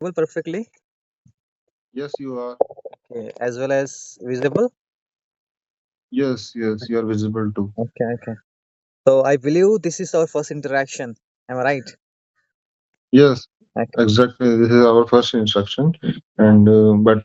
Well, perfectly. Yes, you are. Okay, as well as visible. Yes, yes, you are visible too. Okay, okay. So I believe this is our first interaction. Am I right? Yes, Okay. exactly. This is our first instruction. And but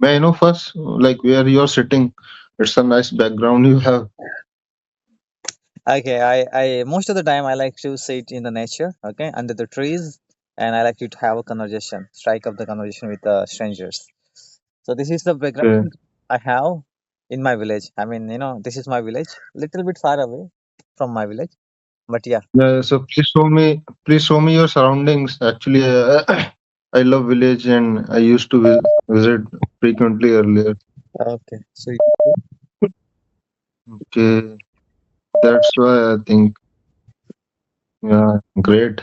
may I know first, like where you are sitting? It's a nice background you have. Okay. I most of the time I like to sit in the nature. Okay, under the trees, and I like to have a conversation, strike up the conversation with strangers. So this is the Okay. background I have in my village. I mean, this is my village, little bit far away from my village, but yeah. Yeah. So please show me your surroundings. Actually, I love village and I used to visit frequently earlier. Okay. So Okay, that's why I think. Yeah, great.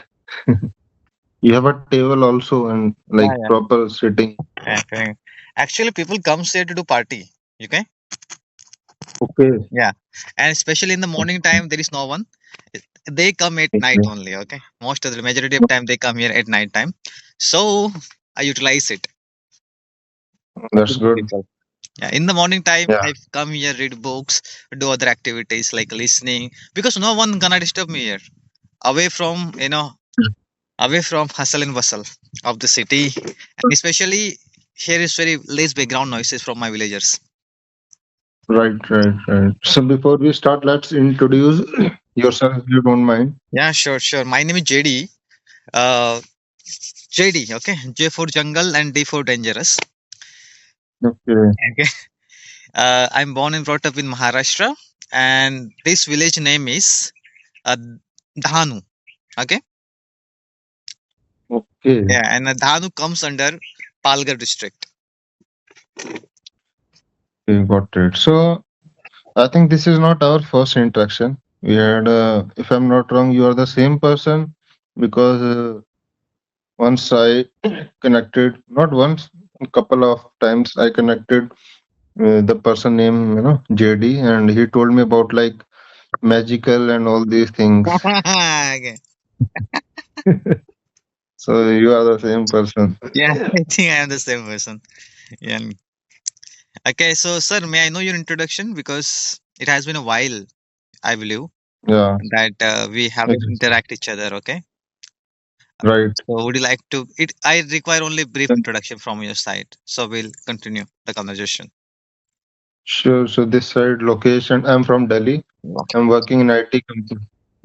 You have a table also and like yeah, yeah. proper sitting. Okay. Actually, people comes here to do party. Okay. Okay. Yeah, and especially in the morning time, there is no one. They come at night Okay. only. Okay, most of the majority of time they come here at night time. So I utilize it. That's Talking to good. people. Yeah, in the morning time, Yeah. I come here, read books, do other activities like listening, because no one gonna disturb me here. Away from away from hustle and bustle of the city, and especially here is very less background noises from my villagers. Right, right, right. So before we start, let's introduce yourself if you don't mind. Yeah, sure, sure. My name is JD. JD, okay. J for jungle and D for dangerous. Okay. Okay. I'm born and brought up in Maharashtra, and this village name is uh, Dhanu. Okay. Okay. Yeah, and Dhanu comes under Palghar district. Okay, got it. So I think this is not our first interaction. We had, if I'm not wrong, you are the same person because once I connected, not once, a couple of times I connected the person name, JD, and he told me about like magical and all these things. Okay. So you are the same person. Yeah, I think I am the same person. Yeah. Okay, so sir, may I know your introduction because it has been a while, I believe, Yeah, that we haven't ex- interact each other. Okay. right. So would you like to? It I require only brief introduction from your side, so we'll continue the conversation. Sure. So this side location, I'm from Delhi. Okay. I'm working in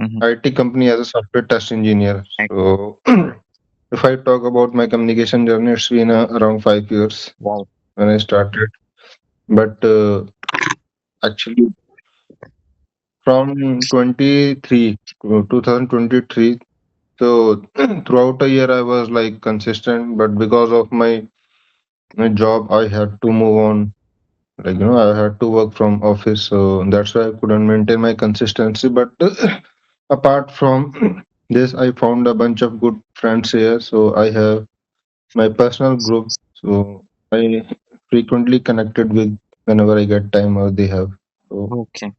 Mm-hmm. IT company as a software test engineer. So if I talk about my communication journey, it's been around 5 years Wow. when I started. But actually, from 2023. So throughout a year, I was like consistent, but because of my job, I had to move on. Like I had to work from office, so that's why I couldn't maintain my consistency. But apart from this, I found a bunch of good friends here. So I have my personal group. So I frequently connected with whenever I get time or they have. So Okay.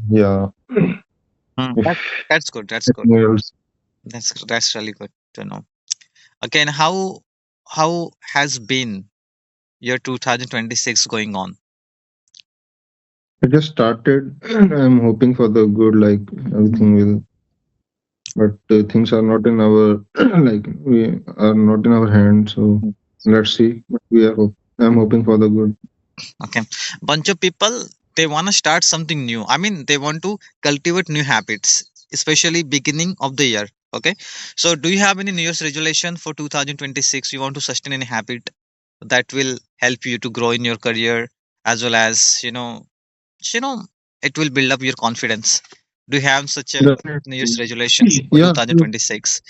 yeah. Mm, If that's good. That's good. anything else, That's really good to know. Okay, and how has been your 2026 going on? I just started. I'm hoping for the good. Like Mm, everything will, but things are not in our like we are not in our hands. So mm. let's see. But I'm hoping for the good. Okay, bunch of people they want to start something new. I mean, they want to cultivate new habits, especially beginning of the year. Okay, so do you have any New Year's resolution for 2026? You want to sustain any habit that will help you to grow in your career as well as you know it will build up your confidence. Do you have such a New Year's Definitely. resolutions for Yeah. 2026?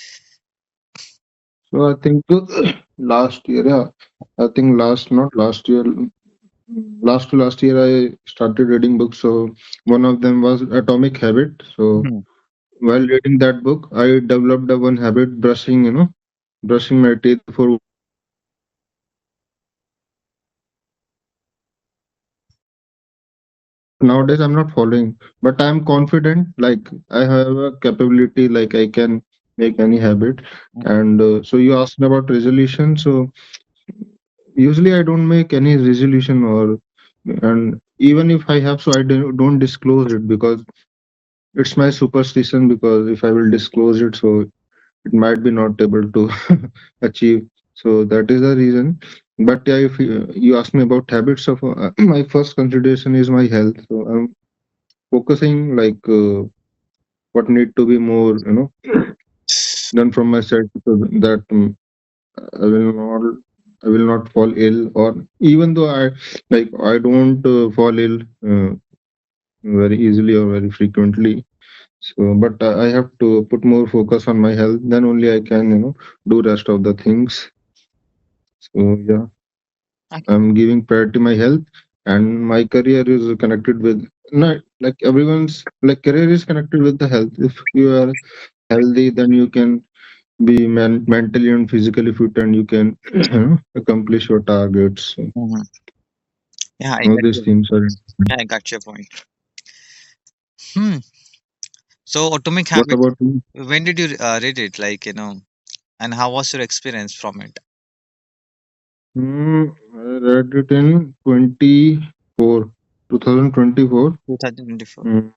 So I think last year, yeah, I think not last year, last to last year, I started reading books. So one of them was Atomic Habit. So Mhm. while reading that book, I developed a one habit, brushing, brushing my teeth before. Nowadays, I'm not following, but I'm confident. Like I have a capability. Like I can, make any habit. Mhm. And so you asked about resolution. So usually I don't make any resolution, or and even if I have, so I don't disclose it because it's my superstition. Because if I will disclose it, so it might be not able to achieve. So that is the reason. But yeah, if you ask me about habits of my first consideration is my health. So I'm focusing like what need to be more, done from my side, so that I will not I will not fall ill. Or even though I don't fall ill very easily or very frequently. So, but I have to put more focus on my health. Then only I can do rest of the things. So yeah, Okay. I'm giving priority my health, and my career is connected with, not like everyone's, like career is connected with the health. If you are healthy, then you can be mentally and physically fit, and you can accomplish your targets. So Mhm. Yeah, I all got these you. things are important. Yeah, I got your point. Hmm. So, Atomic What Habits. about you? When did you read it? Like, and how was your experience from it? I read it in 2024. 2024. Mm,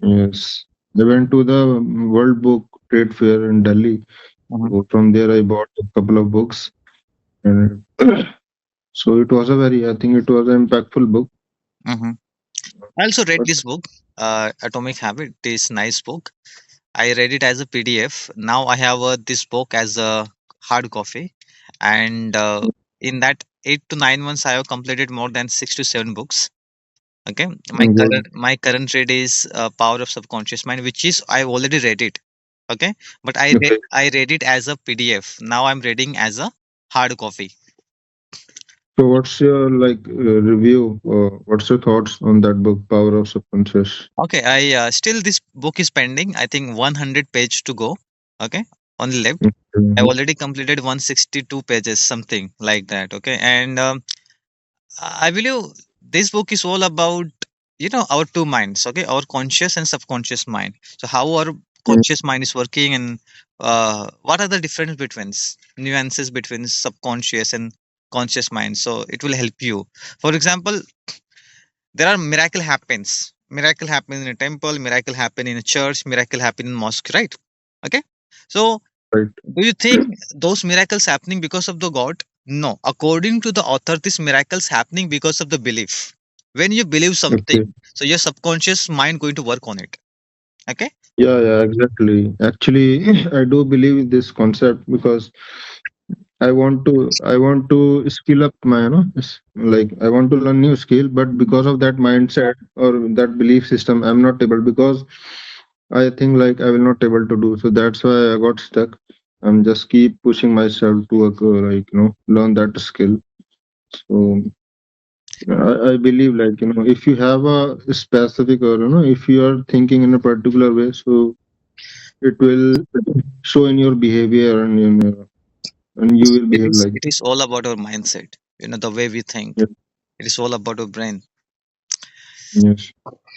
yes. I went to the World Book Trade Fair in Delhi. Mm-hmm. So from there, I bought a couple of books. And so it was I think it was an impactful book. Mm-hmm. I also read But this book, Atomic Habit. This nice book. I read it as a PDF. Now I have this book as a hard copy, and in that 8 to 9 months, I have completed more than 6 to 7 books. Okay, good. my current read is Power of Subconscious Mind, which is I already read it. Okay, but Okay. I read it as a PDF. Now I'm reading as a hard copy. So what's your review? What's your thoughts on that book, Power of Subconscious? Okay, I still this book is pending. I think 100 page to go. Okay, only left. I Mhm. already completed 162 pages, something like that. Okay, and I believe this book is all about our two minds. Okay, our conscious and subconscious mind. So how our Mm, conscious mind is working, and what are the difference between nuances between subconscious and conscious mind. So it will help you. For example, there are miracle happen in a temple, miracle happen in a church, miracle happen in mosque, right? Okay, so right. do you think those miracles happening because of the god? No, according to the author, this miracles happening because of the belief. When you believe something, Okay. so your subconscious mind going to work on it. Okay. Yeah, yeah, exactly. Actually, I do believe in this concept because I want to skill up my, like I want to learn new skill, but because of that mindset or that belief system, I'm not able, because I think like I will not able to do. So that's why I got stuck. I'm just keep pushing myself to learn that skill. So I believe if you have a specific, or if you are thinking in a particular way, so it will show in your behavior, and you will behave like It is all about our mindset, the way we think. that. It is all about our brain. Yes.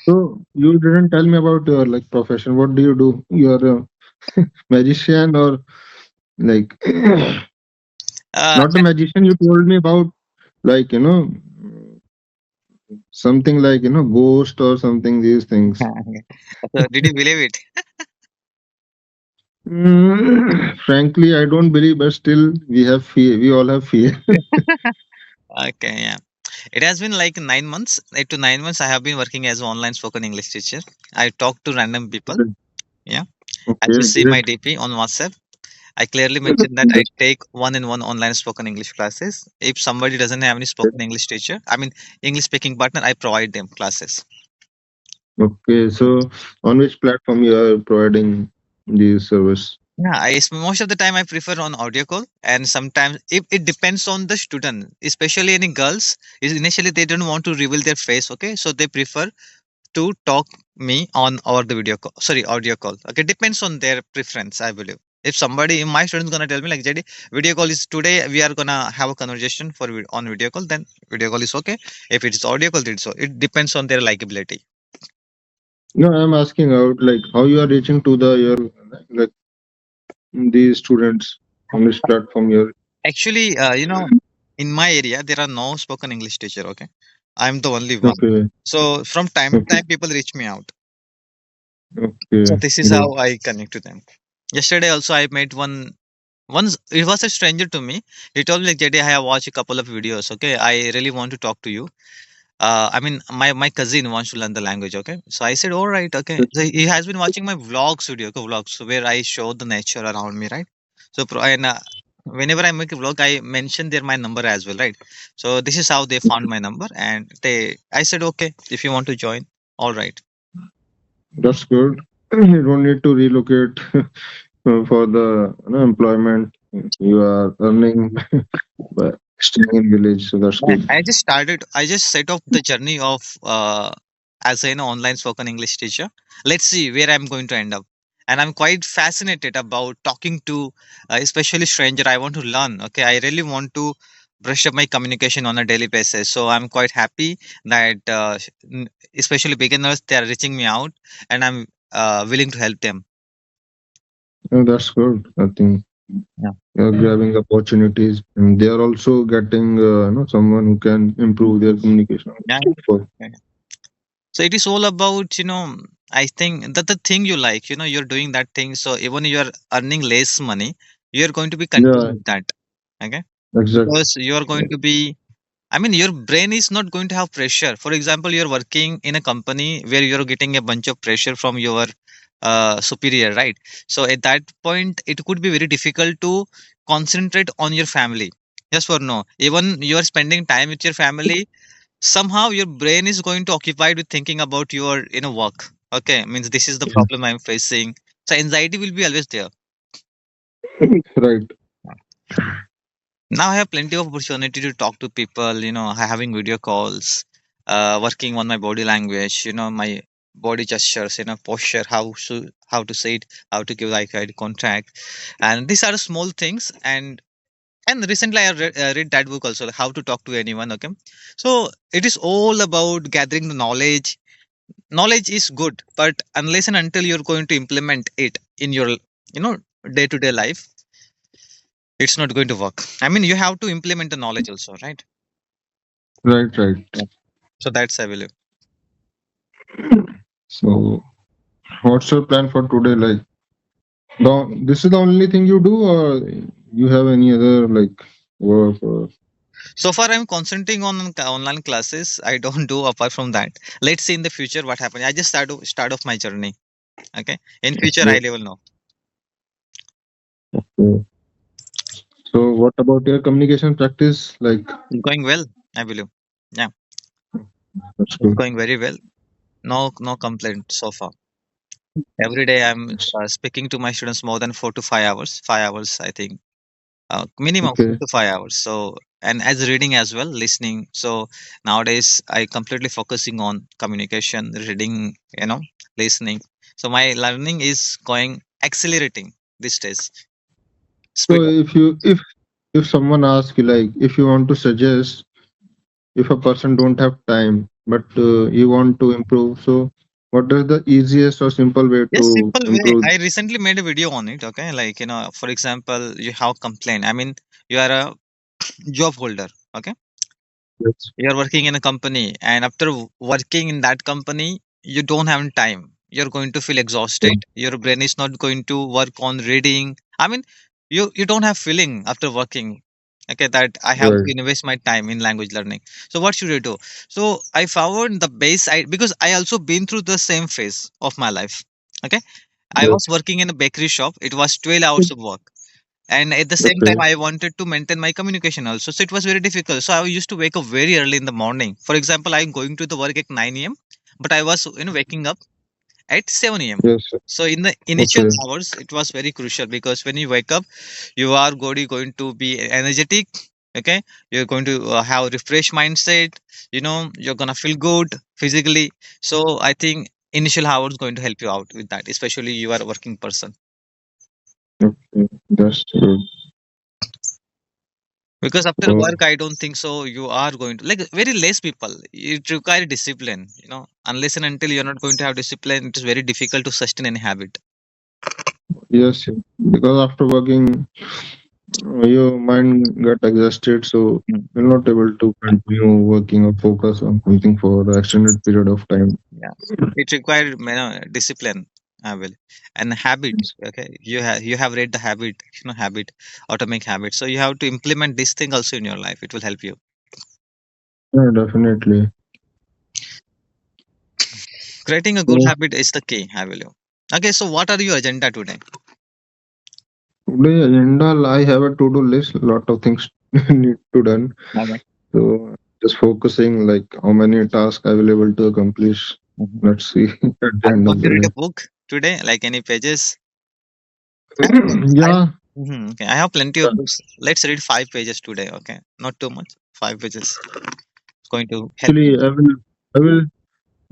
So you didn't tell me about your profession. What do you do? You're a magician, or like uh, not a magician? You told me about like something like ghost or something. These things. so did you believe it? Frankly, I don't believe, but still, we have fear. We all have fear. Okay, yeah. It has been like 9 months, 8 to 9 months. I have been working as an online spoken English teacher. I talk to random people. Yeah. As you Okay, see my great. DP on WhatsApp, I clearly mentioned that I take 1-on-1 online spoken English classes. If somebody doesn't have any spoken English teacher, I mean English speaking partner, I provide them classes. Okay, so on which platform you are providing this service? Yeah, most of the time I prefer on audio call, and sometimes it depends on the student, especially any girls. Is initially they don't want to reveal their face, okay, so they prefer to talk me on or the video call, sorry, audio call. Okay, depends on their preference, I believe. If somebody, my student's gonna tell me like, JD, video call is today, we are gonna have a conversation on video call, then video call is okay. If it's audio call, it depends on their likability. No, I'm asking out like how you are reaching to the your like these students on this platform here? Actually, in my area there are no spoken English teacher. Okay, I'm the only one. Okay, So from time to okay, time, people reach me out. So okay, this is good. how I connect to them. Yesterday also I met one. Once it was a stranger to me. He told me like, JD, I have watched a couple of videos. Okay, I really want to talk to you. I mean, my cousin wants to learn the language. Okay, so I said, all right, okay. So he has been watching my vlogs video, okay, vlogs where I show the nature around me, right? So whenever I make a vlog, I mention there my number as well, right? So this is how they found my number, and I said, okay, if you want to join, all right. That's good. You don't need to relocate for the employment. You are earning by staying in village, so that's Man, good. I just set off the journey of as an online spoken English teacher. Let's see where I'm going to end up. And I'm quite fascinated about talking to, especially stranger. I want to learn. Okay, I really want to brush up my communication on a daily basis. So I'm quite happy that, especially beginners, they are reaching me out, and I'm willing to help them. That's good. I think Yeah. you're grabbing opportunities, and they are also getting someone who can improve their communication. Yeah. It's good for. Yeah. So it is all about, I think that the thing you like, you're doing that thing. So even you're earning less money, you're going to be Yeah, continuing with that. Okay. exactly. Because you're going to be, I mean, your brain is not going to have pressure. For example, you're working in a company where you're getting a bunch of pressure from your superior, right? So at that point, it could be very difficult to concentrate on your family. Yes or no? Even you're spending time with your family, somehow your brain is going to occupied with thinking about your work. Okay, means this is the problem I'm facing. So anxiety will be always there. Right. Now I have plenty of opportunity to talk to people, having video calls, working on my body language, my body gestures, posture, how to say it, how to give like eye contact. And these are small things. And recently I read that book also, like, how to talk to anyone. Okay, so it is all about gathering the knowledge. Knowledge is good, but unless and until you're going to implement it in your know day-to-day life, it's not going to work. I mean, you have to implement the knowledge also, right? Right, right. Yeah. So that's, I believe. So, what's your plan for today? Like, this is the only thing you do, or you have any other like work? Or So far I'm concentrating on online classes. I don't do apart from that. Let's see in the future what happens. I just start off my journey. Okay, in future I will know. okay. So, what about your communication practice? Like, It's going well, I believe. Yeah, that's it's good. going very well. No complaint so far. Every day I'm speaking to my students more than 4 to 5 hours. 5 hours, I think, minimum four Okay. to five hours. So, and as reading as well, listening. So nowadays I completely focusing on communication, reading, listening. So my learning is going accelerating these days. So, Speed up. if someone asks you like, if you want to suggest, if a person don't have time, but you want to improve, so what is the easiest or simple way Yes, to simple way. improve? I recently made a video on it. Okay, like, for example, you have complaint. I mean, you are a job holder. Okay, Yes. you're working in a company, and after working in that company, you don't have time. You're going to feel exhausted. Your brain is not going to work on reading. I mean, you don't have feeling after working. Okay, that I have to Right. invest my time in language learning. So what should I do? So I found the base, because I also been through the same phase of my life. Okay, I Yes. was working in a bakery shop. It was 12 hours of work, and at the same time Okay. I wanted to maintain my communication also, so it was very difficult. So I used to wake up very early in the morning. For example, I'm going to the work at 9 a.m., but I was waking up at 7 a.m. Yes. So in the initial Okay. hours it was very crucial, because when you wake up, you are going to be energetic. Okay, you're going to have refresh mindset. You're gonna feel good physically. So I think initial hours going to help you out with that, especially you are a working person. Okay. That's good. Because after So, work, I don't think so. You are going to, like, very less people. It require discipline. Unless and until you're not going to have discipline, it is very difficult to sustain any habit. Yes, yes. Because after working, your mind got exhausted, so Mm. you're not able to continue working or focus on something for an extended period of time. Yeah, it required, discipline. I will, and habit. Yes. Okay, you have read the habit, habit, atomic habit. So you have to implement this thing also in your life. It will help you. Yeah, definitely. Creating a good So habit is the key. I will. Okay, so what are your agenda today? today agenda, I have a to-do list. Lot of things need to done. Okay. So just focusing like how many tasks I will able to accomplish. Mhm. Let's see at the Are you end going of to the read a day. book today? Like any pages? I have plenty. Yeah, Okay. I have plenty of books. Let's read 5 pages today. Okay, not too much. 5 pages. It's going to help actually, you.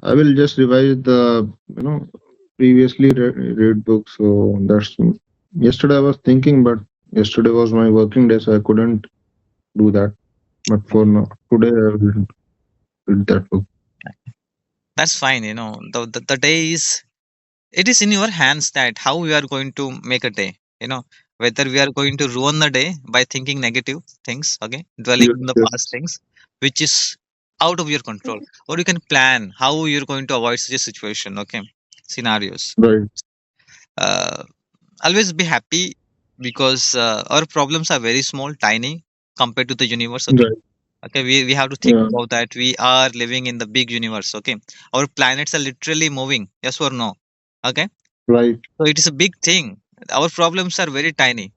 I will just revise the previously read books. So that's yesterday I was thinking, but yesterday was my working day, so I couldn't do that. But for Mhm. now, today I will read that book. That's fine. The day is, it is in your hands that how we are going to make a day. Whether we are going to ruin the day by thinking negative things, okay, dwelling Yes, in the past yes, things, which is out of your control, or you can plan how you're going to avoid such a situation. Okay, scenarios. right, Uh, Always be happy because our problems are very small, tiny compared to the universe. Okay. right, Okay, we have to think yeah, about that. We are living in the big universe. Okay, our planets are literally moving. Yes or no? Okay, right, so it is a big thing. Our problems are very tiny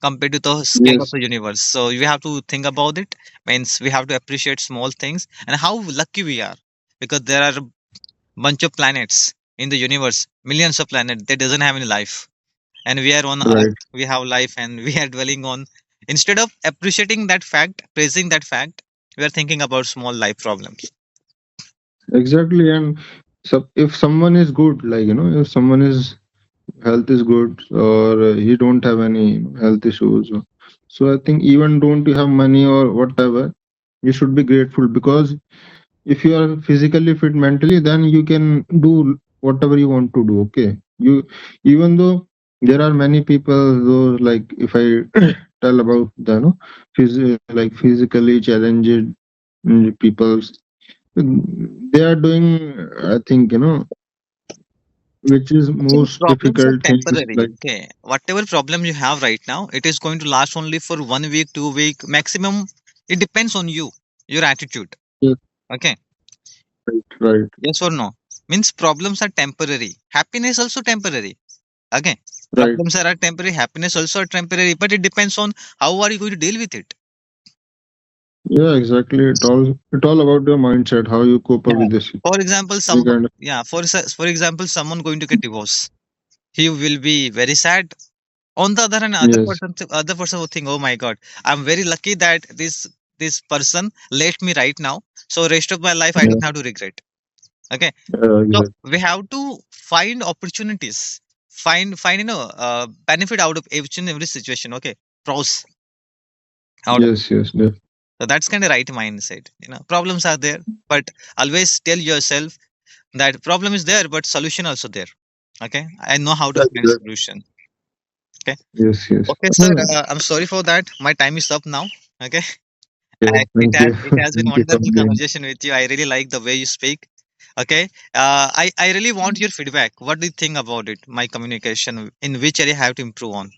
compared to the scale of yes, the universe. So we have to think about it. Means we have to appreciate small things and how lucky we are, because there are a bunch of planets in the universe, millions of planets. They doesn't have any life, and we are on right. Earth. We have life, and we are dwelling on. Instead of appreciating that fact, praising that fact, we are thinking about small life problems. Exactly. And so if someone is good, like if someone is health is good, or he don't have any health issues, so I think even don't you have money or whatever, you should be grateful, because if you are physically fit mentally, then you can do whatever you want to do. Okay, you, even though there are many people, those like if I tell about the like physically challenged people, they are doing, I think, which is Actually, most problems are difficult things temporary. like. Okay, whatever problem you have right now, it is going to last only for 1 week, 2 week maximum. It depends on you, your attitude. Yes, Okay, right, right, yes or no? Means problems are temporary. Happiness also temporary. Okay, right. problems are temporary. Happiness also are temporary. But it depends on how are you going to deal with it. Yeah, exactly. It all about your mindset, how you cope up Yeah. with this. For example, Any someone. kind of. Yeah. For example, someone going to get divorced. He will be very sad. On the other hand, Yes, other person will think, "Oh my God, I'm very lucky that this person left me right now. So rest of my life, I yeah, don't have to regret." Okay. So exactly. we have to find opportunities, find benefit out of each and every situation. Okay, pros out of it. Yes, yes, yes, So that's kind of right mindset. Problems are there, but always tell yourself that problem is there, but solution also there. Okay, I know how to find a exactly. solution. Okay. Yes, yes. Okay, sir. I'm sorry for that. My time is up now. Okay. Okay, It thank has you. it has been Thank you for wonderful being. conversation with you. I really like the way you speak. Okay. I really want your feedback. What do you think about it? My communication, in which area I have to improve on?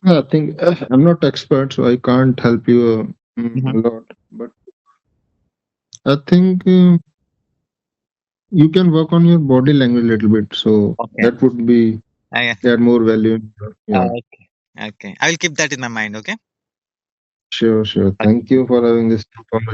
I think I'm not expert, so I can't help you Hmm. a lot. But I think you can work on your body language a little bit, so Okay. that would be I, add more value. Yeah, okay. Okay. I will keep that in my mind. Okay. sure, sure. Thank you for having this conversation.